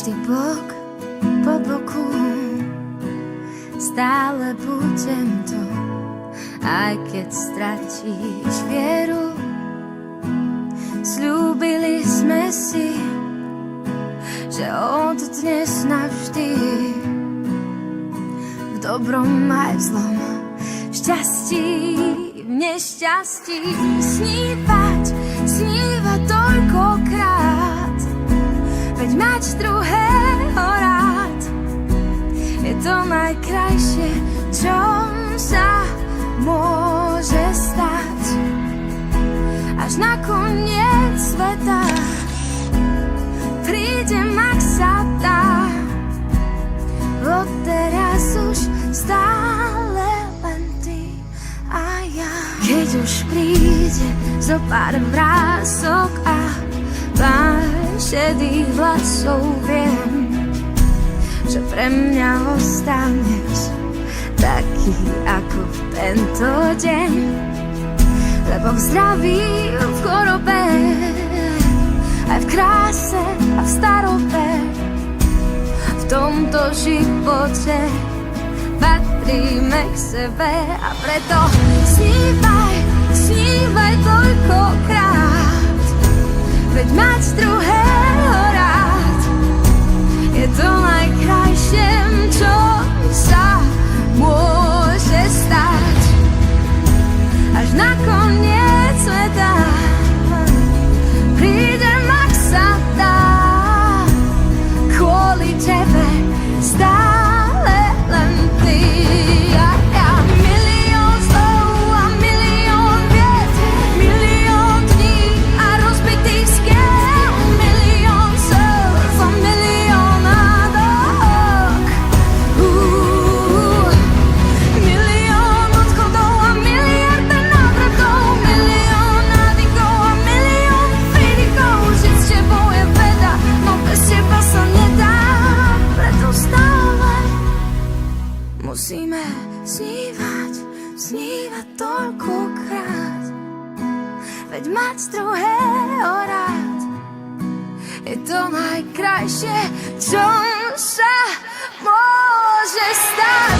vždy bok po boku. Stále budem tu, aj keď stratíš vieru. Sľúbili sme si, že od dnes navždy, v dobrom aj v zlom, v šťastí, v nešťastí, snívať toľkokrát, veď mať druhého rád je to najkrajšie, čo sa môže stať. Až na koniec sveta prídem, ak sa dá. Odteraz už stále len ty a ja. Keď už príde zo pár vrások a pár šedých vlasov, viem, že pre mňa ostaneš taký ako v tento deň. Lebo v zdraví, v chorobe, aj v kráse a v starobe, v tomto živote patríme k sebe. A preto snívaj toľkokrát, veď mať druhého rád je to najkrajšie, čo sa môže stať. Až na koniec sveta prídem, ak sa dá. Kvôli tebe stále len ty a ja. Milión slov a milión viet, milión dní a rozbitých skiel, milión surf a milión nádok. Milión odchodov a miliarda návratov, milión nádykov a milión fridikov. Žiť s tebou je veda, no bez teba sa nedá. Preto stále musíme snívať toľkokrát, veď mať druhého rád je to najkrajšie, čo sa môže stať.